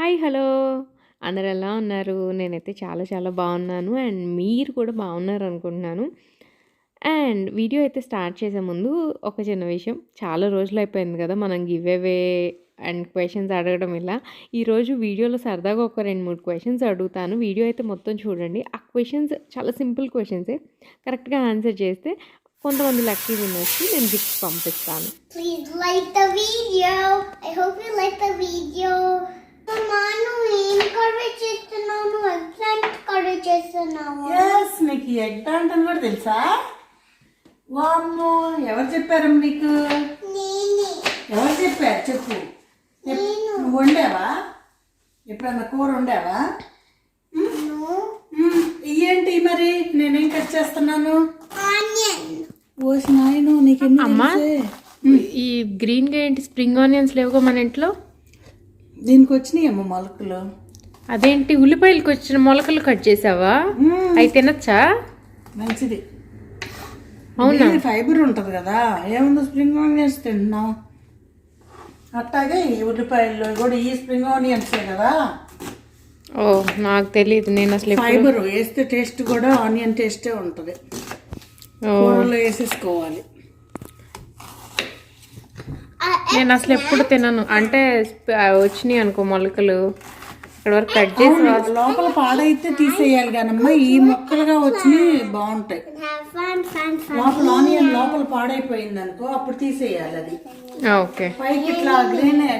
Hi hello అందరు ఎలా ఉన్నారు? నేనైతే చాలా చాలా బాగున్నాను అండ్ మీరు కూడా బాగున్నారు అనుకుంటున్నాను. అండ్ వీడియో అయితే స్టార్ట్ చేసే ముందు ఒక చిన్న విషయం, చాలా రోజులు అయిపోయింది కదా మనం గివ్ అవే అండ్ క్వశ్చన్స్ అడగడం. ఇలా ఈరోజు వీడియోలో సరదాగా ఒక 2-3 క్వశ్చన్స్ అడుగుతాను. వీడియో అయితే మొత్తం చూడండి. ఆ క్వశ్చన్స్ చాలా సింపుల్ క్వశ్చన్సే. కరెక్ట్గా ఆన్సర్ చేస్తే కొంతమంది లక్కీ విన్నర్స్కి నేను గిఫ్ట్స్ పంపిస్తాను. Please like the video. I hope you like the video. నీకు ఎగ్ ప్లాంట్ అని కూడా తెలుసా? వామ్మో, ఎవరు చెప్పారు నీకు? ఎవరు చెప్పారు చెప్పు. నువ్వు వండావా? ఎప్పుడన్నా కూర వండావా? ఏంటి మరి నేనేం కట్ చేస్తున్నాను? ఓసి నాయను, అమ్మా ఈ గ్రీన్గా ఏంటి స్ప్రింగ్ ఆనియన్స్ లేవుగా మన ఇంట్లో? దీనికి వచ్చినాయేమో మొలకలు. అదేంటి ఉల్లిపాయలకు వచ్చిన మొలకలు కట్ చేసావా? అవి తినచ్చా? మంచిది. అవునా? ఫైబర్ ఉంటుంది కదా, ఏముంది స్ప్రింగ్ ఆనియన్స్ తింటున్నాం. అట్లాగే ఈ ఉల్లిపాయల్లో కూడా ఈ స్ప్రింగ్ ఆనియన్సే కదా. ఓ నాకు తెలియదు, నేను అసలు ఫైబర్ వేస్తే టేస్ట్ కూడా ఆనియన్ టేస్టే ఉంటుంది. కూరలో వేసేసుకోవాలి. నేను అసలు ఎప్పుడు తినను. అంటే వచ్చినాయి అనుకో మొలకలు, ఇక్కడ వరకు కట్ చేసి లోపల పాడైతే తీసేయాలి కానమ్మా. ఈ ముక్కలుగా వచ్చి బాగుంటాయి. లోపల ఆనియన్ లోపల పాడైపోయింది అనుకో, అప్పుడు తీసేయాలి. అది ఓకే. పైకి ఇట్లా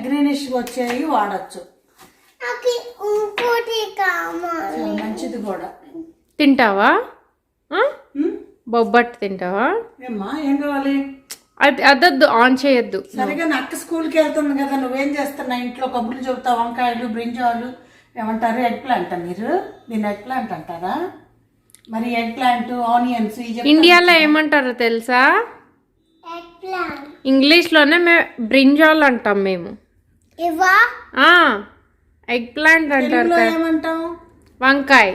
గ్రీనిష్ వచ్చాయి, వాడచ్చు. మంచిది కూడా. తింటావా? బొబ్బట్టు తింటావా? ఏమ్మా ఏం కావాలి? అది అదొద్దు, ఆన్ చేయొద్దు. సరిగా అక్క స్కూల్కి వెళ్తుంది కదా, నువ్వేం చేస్తున్నా ఇంట్లో? కబుర్లు చెబుతావు. వంకాయలు, బ్రింజాలు ఏమంటారు? Egg plant. మీరు దీన్ని ఎగ్ ప్లాంట్ అంటారా? మరి ఎగ్ ప్లాంట్, ఆనియన్స్ ఇండియాలో ఏమంటారో తెలుసా? ఇంగ్లీష్లోనే బ్రింజాల్ అంటాం మేము. ఎగ్ ప్లాంట్ అంటారు. ఏమంటాం? వంకాయ.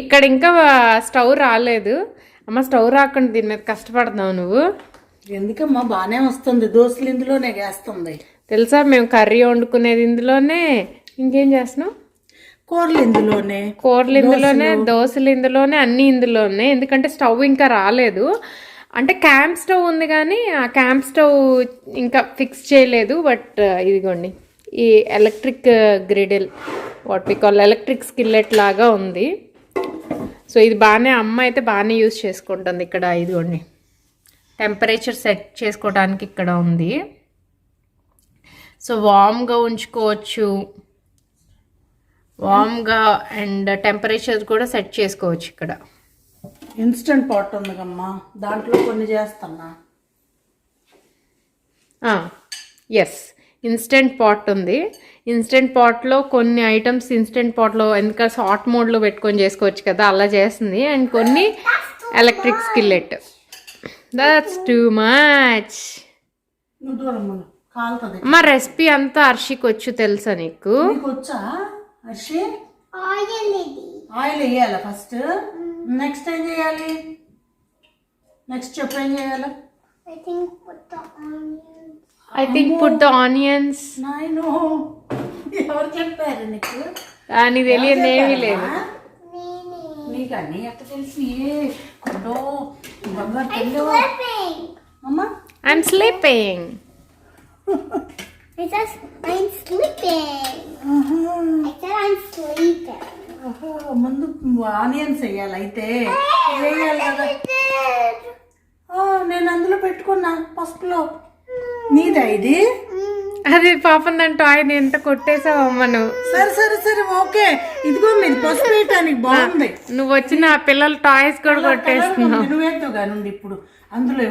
ఇక్కడ ఇంకా స్టవ్ రాలేదు. అమ్మ స్టవ్ రాకుండా దీని మీద కష్టపడుతున్నావు నువ్వు. ఎందుకమ్మా, బాగానే వస్తుంది. దోశలు ఇందులోనే వేస్తుంది తెలుసా? మేము కర్రీ వండుకునేది ఇందులోనే. ఇంకేం చేస్తున్నావు? కూరలు ఇందులోనే, దోశలు ఇందులోనే, అన్నీ ఇందులోనే. ఎందుకంటే స్టవ్ ఇంకా రాలేదు. అంటే క్యాంప్ స్టవ్ ఉంది కానీ ఆ క్యాంప్ స్టవ్ ఇంకా ఫిక్స్ చేయలేదు. బట్ ఇదిగోండి ఈ electric griddle, what we call electric skillet లాగా ఉంది. సో ఇది బాగానే, అమ్మ అయితే బాగానే యూజ్ చేసుకుంటుంది. ఇక్కడ ఇదిగోండి టెంపరేచర్ సెట్ చేసుకోవడానికి ఇక్కడ ఉంది. సో వామ్గా ఉంచుకోవచ్చు, వామ్గా అండ్ టెంపరేచర్ కూడా సెట్ చేసుకోవచ్చు. ఇక్కడ ఇన్స్టెంట్ పాట్ ఉంది కమ్మా, దాంట్లో కొన్ని చేస్తున్నా. ఎస్, ఇన్స్టెంట్ పాట్ ఉంది. ఇన్స్టెంట్ పాట్లో కొన్ని ఐటమ్స్ ఇన్స్టెంట్ పాట్లో ఎందుకంటే హాట్ మోడ్లో పెట్టుకొని చేసుకోవచ్చు కదా, అలా చేస్తుంది. అండ్ కొన్ని electric skillet. That's too much. మా రెసిపీ అంతా అర్షికి వచ్చు తెలుసా నీకు? వచ్చా అర్షి? ఆయిల్ వేయాలా ఫస్ట్? నెక్స్ట్ ఏం చేయాలి? నెక్స్ట్ చెప్పు ఏం చేయాలి? I think put the onions. నాయనో, ఎవరు చెప్పారు నీకు? అని తెలియదు, ఏమీ లేదు. నీకు అన్నీ ఎట్లా తెలిసి? అమ్మా I'm sleeping. ముందు ఆనియన్స్ వేయాలి. అయితే వేయాలి కదా. నేను అందులో పెట్టుకున్నా పసుపులో. నీదా ఇది? అది పాపం దాని టాయ్ ఎంత కొట్టేసావు అమ్మను. సరే సరే సరే ఓకే. ఇదిగో మీరు పసుపు వేయటానికి బాగుంది. నువ్వు వచ్చిన పిల్లల టాయ్స్ కూడా కొట్టేస్తున్నావు. నువ్వు వేద్దు కానీ ఇప్పుడు అందులో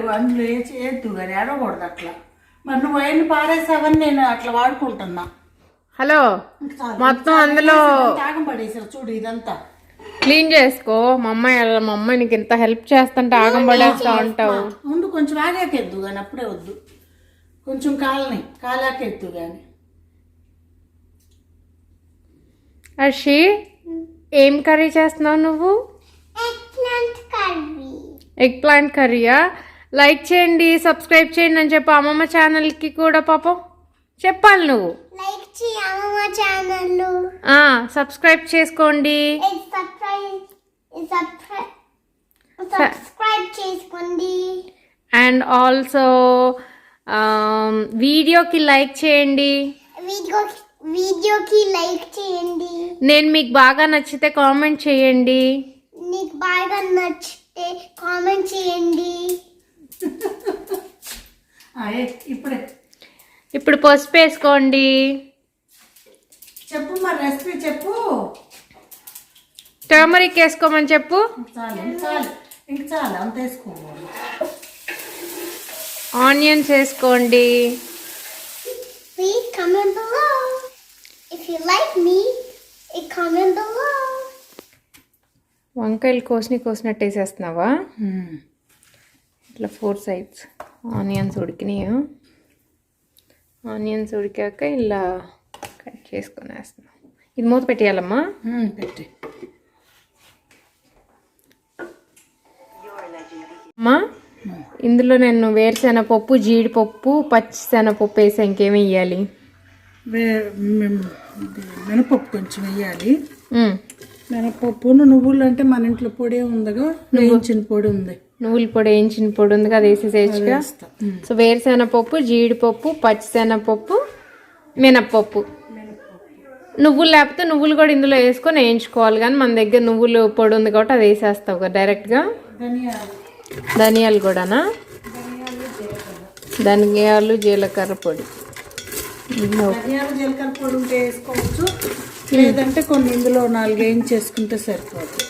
వేద్దు కానీ ఏడకూడదు అట్లా. మరి నువ్వు అవన్నీ పారేసావని నేను అట్లా వాడుకుంటున్నా. హలో, మొత్తం అందులో తాగం పడేసారు చూడు. ఇదంతా క్లీన్ చేసుకో. మా అమ్మాయి నీకు ఇంత హెల్ప్ చేస్తుంటే ఆగం పడేస్తా ఉంటావు. ముందు కొంచెం ఆగాకెద్దు కానీ అప్పుడే వద్దు. కొంచెం కాలాకెద్దు కానీ. అర్షి, ఏం కర్రీ చేస్తున్నావు నువ్వు? ఎగ్ ప్లాంట్ కర్రీయా? లైక్ చేయండి, సబ్స్క్రైబ్ చేయండి అని చెప్పి అమ్మమ్మ ఛానల్కి కూడా పాపం. చెప్పాలి నువ్వు. లైక్ చేయండి మా ఛానల్. సబ్స్క్రైబ్ చేసుకోండి. సబ్స్క్రైబ్ చేసుకోండి. అండ్ ఆల్సో వీడియోకి లైక్ చేయండి. వీడియోకి లైక్ చేయండి. నేను మీకు బాగా నచ్చితే కామెంట్ చేయండి. నీకు బాగా నచ్చితే కామెంట్ చేయండి. ఇప్పుడు పసుపు వేసుకోండి. చెప్పు మరి రెసిపీ చెప్పు. టర్మరిక్ వేసుకోమని చెప్పు. చాలా అంత వేసుకోవాలి. ఆనియన్స్ వేసుకోండి. Please comment below. If you like me, comment below. వంకాయలు కోసినట్టు వేసేస్తున్నావా? ఇట్లా 4 sides ఆనియన్స్ ఉడికినాయి. ఆనియన్స్ ఉడికాక ఇలా కట్ చేసుకొని వేస్తున్నాం. ఇది మూత పెట్టేయాలమ్మా. పెట్టి అమ్మా, ఇందులో నేను వేరుశెనగపప్పు, జీడిపప్పు, పచ్చిశెనగపప్పు వేసి ఇంకేమి వేయాలి? మినపప్పు కొంచెం వేయాలి. మినపప్పును నువ్వులు అంటే మన ఇంట్లో పొడి ఉందిగా, వేయించిన పొడి ఉంది. నువ్వుల పొడి వేయించిన పొడి ఉంది కదా, వేసేసేయచ్చుగా. సో వేరుశెనగపప్పు, జీడిపప్పు, పచ్చిశెనగపప్పు, మినప్పప్పు. నువ్వులు లేకపోతే నువ్వులు కూడా ఇందులో వేసుకొని వేయించుకోవాలి, కానీ మన దగ్గర నువ్వులు పొడి ఉంది కాబట్టి అది వేసేస్తావు కదా డైరెక్ట్గా. ధనియాలు కూడానా? ధనియాలు, జీలకర్ర పొడి. జీలకర్ర పొడి ఉంటే వేసుకోవచ్చు, లేదంటే కొన్ని ఇందులో 4 వేయించేసుకుంటే సరిపోతుంది.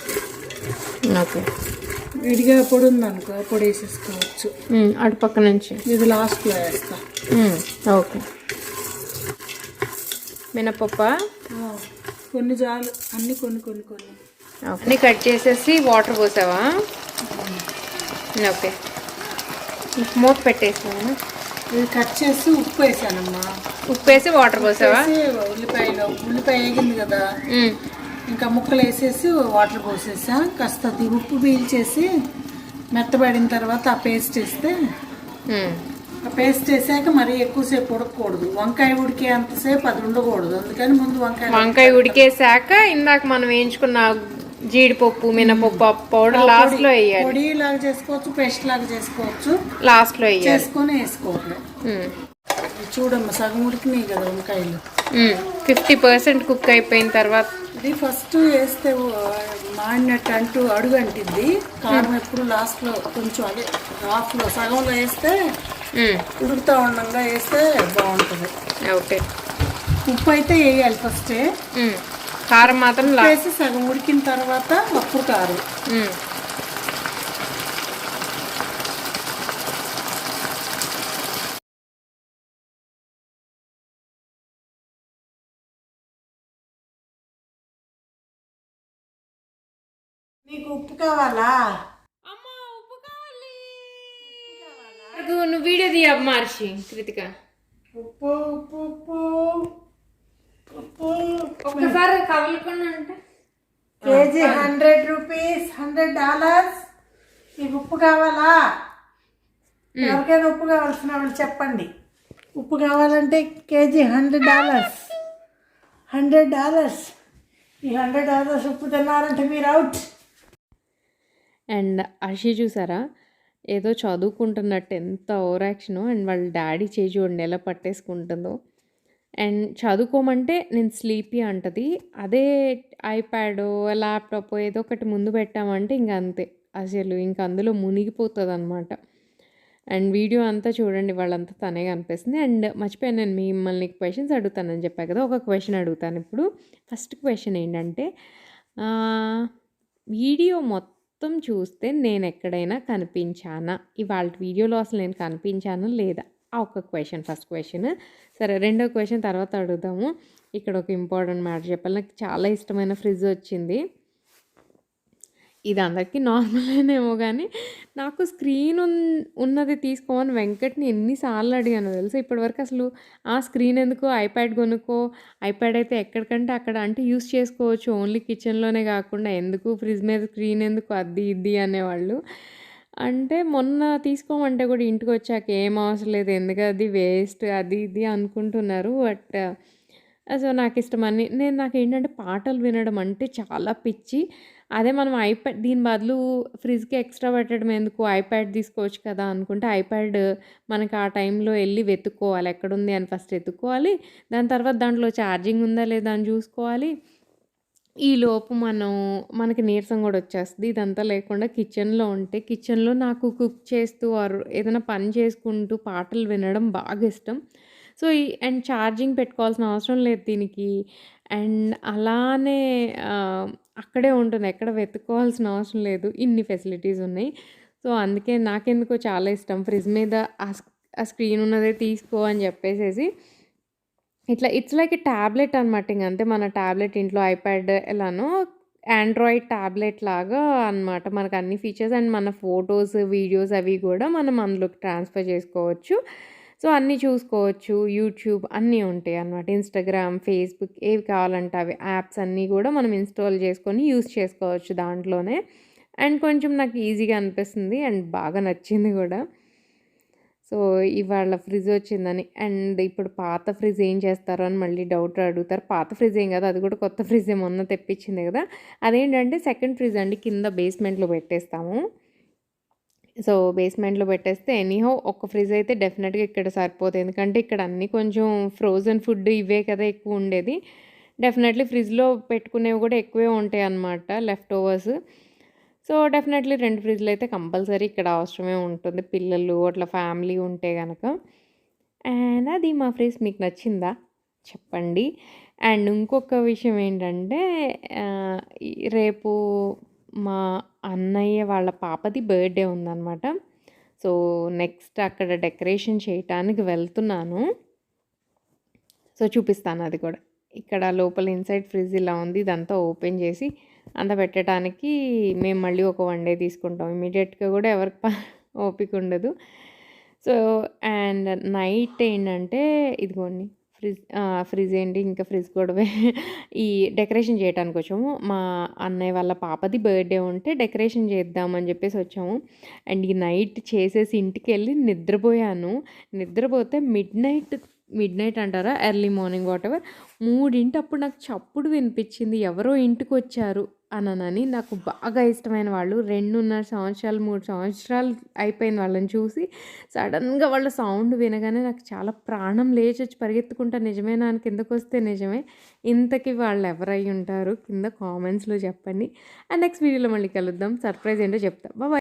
ఓకే, విడిగా పొడి ఉందనుకో పొడి వేసేసుకోవచ్చు. అటు పక్క నుంచి ఇది లాస్ట్లో వేస్తా. ఓకే, మినపప్ప కొన్ని చాలు, అన్ని కొన్ని అన్నీ కట్ చేసేసి వాటర్ పోసావా? ఓకే, మూత పెట్టేసాను. ఇది కట్ చేసి ఉప్పు వేసానమ్మా. ఉప్పు వేసి వాటర్ పోసావా? ఉల్లిపాయ వేగింది కదా, ఇంకా ముక్కలు వేసేసి వాటర్ పోసేసా. కాస్త ఉప్పు పీల్చేసి మెత్తబడిన తర్వాత ఆ పేస్ట్ వేస్తే, ఆ పేస్ట్ వేసాక మరీ ఎక్కువసేపు ఉడకకూడదు. వంకాయ ఉడికే అంతసేపు అది ఉండకూడదు, అందుకని ముందు వంకాయ ఉడికేసాక ఇందాక మనం వేయించుకున్న జీడిపప్పు, మినపప్పు పౌడర్ లాస్ట్ లో వేయాలి. పొడి లాగా చేసుకోవచ్చు, పేస్ట్ లాగా చేసుకోవచ్చు, లాస్ట్ లో చేసుకొని వేసుకోవాలి. చూడమ్మా, సగం ఉడికినాయి కదా వంకాయలు. 50% కుక్ అయిపోయిన తర్వాత ఇది ఫస్ట్ వేస్తే మాడినట్టు అడుగు అంటిద్ది. కారం ఎప్పుడు లాస్ట్లో కొంచెం అదే హాఫ్లో సగంలో వేస్తే ఉడుకుతూ ఉండగా వేస్తే బాగుంటుంది. ఓకే, ఉప్పు అయితే వేయాలి ఫస్టే, కారం మాత్రం వేసి సగం ఉడికిన తర్వాత అప్పుడు కారం. నీకు ఉప్పు కావాలా? నువ్వు వీడియో తీయమ్మా హర్షి, కృతిక. ఉప్పు ఉప్పు ఉప్పు ఉప్పు ఒక్కసారి కవలకుండా అంటే కేజీ $100, $100. నీకు ఉప్పు కావాలా? ఎవరికైనా ఉప్పు కావాల్సిన వాళ్ళు చెప్పండి. ఉప్పు కావాలంటే కేజీ $100. $100. ఈ $100 ఉప్పు తిన్నారంటే మీరు అవుట్. అండ్ హర్షి చూసారా, ఏదో చదువుకుంటున్నట్టు ఎంత ఓవర్ యాక్షను. అండ్ వాళ్ళ డాడీ చేయి చూడండి ఎలా పట్టేసుకుంటుందో. అండ్ చదువుకోమంటే నేను స్లీపీ అంటది. అదే ఐప్యాడ్, ల్యాప్టాప్ ఏదో ఒకటి ముందు పెట్టామంటే ఇంక అంతే, అసలు ఇంక అందులో మునిగిపోతుంది అనమాట. అండ్ వీడియో అంతా చూడండి, వాళ్ళంతా తనే కనిపిస్తుంది. అండ్ మర్చిపోయాను, నేను మిమ్మల్ని క్వశ్చన్స్ అడుగుతానని చెప్పాను కదా, ఒక క్వశ్చన్ అడుగుతాను ఇప్పుడు. ఫస్ట్ క్వశ్చన్ ఏంటంటే, వీడియో మొత్తం చూస్తే నేను ఎక్కడైనా కనిపించానా? ఇవాళ వీడియోలో అసలు నేను కనిపించానా లేదా? ఆ ఒక క్వశ్చన్, ఫస్ట్ క్వశ్చన్. సరే, రెండో క్వశ్చన్ తర్వాత అడుగుదాము. ఇక్కడ ఒక ఇంపార్టెంట్ మ్యాటర్ చెప్పాలి. నాకు చాలా ఇష్టమైన ఫ్రిడ్జ్ వచ్చింది. ఇది అందరికీ నార్మల్గానేమో, కానీ నాకు స్క్రీన్ ఉన్నది తీసుకోమని వెంకట్ని ఎన్నిసార్లు అడిగాను తెలుసా ఇప్పటివరకు. అసలు ఆ స్క్రీన్ ఎందుకు, ఐప్యాడ్ కొనుక్కో, ఐప్యాడ్ అయితే ఎక్కడికంటే అక్కడ అంటే యూస్ చేసుకోవచ్చు, ఓన్లీ కిచెన్లోనే కాకుండా ఎందుకు ఫ్రిడ్జ్ మీద స్క్రీన్ ఎందుకు, అది ఇది అనేవాళ్ళు. అంటే మొన్న తీసుకోమంటే కూడా ఇంటికొచ్చాక ఏం అవసరం లేదు. ఎందుకది వేస్ట్ అది ఇది అనుకుంటున్నారు. బట్ సో, నాకిష్టమని నాకేంటంటే పాటలు వినడం అంటే చాలా పిచ్చి. అదే మనం ఐప్యాడ్ దీని బదులు ఫ్రిడ్జ్‌కి ఎక్స్‌ట్రా పెట్టడం ఎందుకు ఐప్యాడ్ తీసుకోవచ్చు కదా! అనుకుంటే ఐప్యాడ్ మనకు ఆ టైంలో ఎళ్లి వెతుక్కోవాలి. ఎక్కడుంది అని ఫస్ట్ ఎతుక్కోవాలి. దాని తర్వాత దాంట్లో ఛార్జింగ్ ఉందా లేదా అని చూసుకోవాలి. ఈలోపు మనకి నీరసం గూడా వచ్చేస్తది. ఇదంతా లేకుండా కిచెన్‌లో ఉంటే, కిచెన్‌లో నాకు కుక్ చేస్తూ ఆర్ ఏదైనా పని చేసుకుంటూ పాటలు వినడం బాగా ఇష్టం. సో, అండ్ ఛార్జింగ్ పెట్టుకోవాల్సిన అవసరం లేదు దీనికి. అండ్ అలానే అక్కడే ఉంటుంది. ఎక్కడ వెతుక్కోవాల్సిన అవసరం లేదు. ఇన్ని ఫెసిలిటీస్ ఉన్నాయి. సో, అందుకే నాకెందుకో చాలా ఇష్టం. ఫ్రిడ్జ్ మీద ఆ స్క్రీన్ ఉన్నదే తీసుకో అని చెప్పేసేసి ఇట్స్ లైక్ ఎ టాబ్లెట్ అనమాట. ఇంగంతే మన టాబ్లెట్ ఇంట్లో ఐప్యాడ్ ఎలానో ఆండ్రాయిడ్ టాబ్లెట్ లాగా అనమాట. మనకు అన్ని ఫీచర్స్ అండ్ మన ఫోటోస్, వీడియోస్ అవి గూడా మనం అందులోకి ట్రాన్స్‌ఫర్ చేసుకోవచ్చు. సో, అన్నీ చూసుకోవచ్చు. యూట్యూబ్ అన్నీ ఉంటాయన్నమాట. ఇన్‌స్టాగ్రామ్, ఫేస్‌బుక్ ఏవి కావాలంటే అవి యాప్స్ అన్నీ గూడా మనం ఇన్‌స్టాల్ చేసుకొని యూజ్ చేసుకోవచ్చు దాంట్లోనే. అండ్ కొంచెం నాకు ఈజీగా అనిపిస్తుంది అండ్ బాగా నచ్చింది గూడా. సో, ఇవాళ ఫ్రిడ్జొచ్చిందని. అండ్ ఇప్పుడు పాత ఫ్రిడ్జ్ ఏం చేస్తారు అని మళ్ళీ డౌట్ అడుగుతారు. పాత ఫ్రిడ్జ్ ఏం కాదు. అది కూడా కొత్త ఫ్రిడ్జే మొన్న తెప్పించింది కదా! అదేంటంటే సెకండ్ ఫ్రిడ్జ్ అండి. కింద బేస్‌మెంట్‌లో పెట్టేస్తాము. సో, బేస్‌మెంట్‌లో పెట్టేస్తే ఎనీహౌ ఒక ఫ్రిడ్జ్ అయితే డెఫినిట్‌గా ఇక్కడ సరిపోదు. ఎందుకంటే ఇక్కడ అన్నీ కొంచెం ఫ్రోజన్ ఫుడ్ ఇవే కదా ఎక్కువ ఉండేది. డెఫినెట్‌లీ ఫ్రిడ్జ్‌లో పెట్టుకునేవి కూడా ఎక్కువే ఉంటాయన్నమాట లెఫ్ట్ ఓవర్స్. సో, డెఫినెట్‌లీ 2 ఫ్రిడ్జ్‌లయితే కంపల్సరీ ఇక్కడ అవసరమే ఉంటుంది. పిల్లలు అట్లా ఫ్యామిలీ ఉంటే గనక. అండ్ అది మా ఫ్రిడ్జ్ మీకు నచ్చిందా? చెప్పండి. అండ్ ఇంకొక విషయం ఏంటంటే రేపు మా అన్నయ్య వాళ్ళ పాపది బర్త్‌డే ఉందనమాట. సో, నెక్స్ట్ అక్కడ డెకరేషన్ చేయటానికి వెళ్తున్నాను. సో, చూపిస్తాను అది కూడా. ఇక్కడ లోపల ఇన్‌సైడ్ ఫ్రిడ్జ్ ఇలా ఉంది. ఇదంతా ఓపెన్ చేసి అంతా పెట్టడానికి మేము మళ్ళీ ఒక 1 డే తీసుకుంటాం. ఇమ్మీడియేట్‌గా కూడా ఎవరికి ఓపిక ఉండదు. సో, అండ్ నైట్ ఏంటంటే ఇదిగోండి ఫ్రిడ్జ్ ఏంటి ఇంకా ఫ్రిడ్జ్ గొడవే ఈ డెకరేషన్ చేయటానికొచ్చాము. మా అన్నయ్య వాళ్ళ పాపది బర్త్‌డే ఉంటే డెకరేషన్ చేద్దామని చెప్పేసి వచ్చాము. అండ్ ఈ నైట్ చేసేసి ఇంటికెళ్ళి నిద్రపోయాను. నిద్రపోతే మిడ్‌నైట్ అంటారా? ఎర్లీ మార్నింగ్ వాటెవర్ 3 అప్పుడు నాకు చప్పుడు వినిపించింది. ఎవరో ఇంటికొచ్చారు అననని. నాకు బాగా ఇష్టమైన వాళ్ళు 2.5 సంవత్సరాలు, 3 సంవత్సరాలు అయిపోయింది వాళ్ళని చూసి. సడెన్‌గా వాళ్ళ సౌండ్ వినగానే నాకు చాలా ప్రాణం లేచొచ్చి పరిగెత్తుకుంటా నిజమేనా అని కిందకొస్తే నిజమే. ఇంతకి వాళ్ళు ఎవరై ఉంటారు? కింద కామెంట్స్‌లో చెప్పండి. అండ్ నెక్స్ట్ వీడియోలో మళ్ళీ కలుద్దాం. సర్ప్రైజ్ ఏంటో చెప్తా. బాయ్.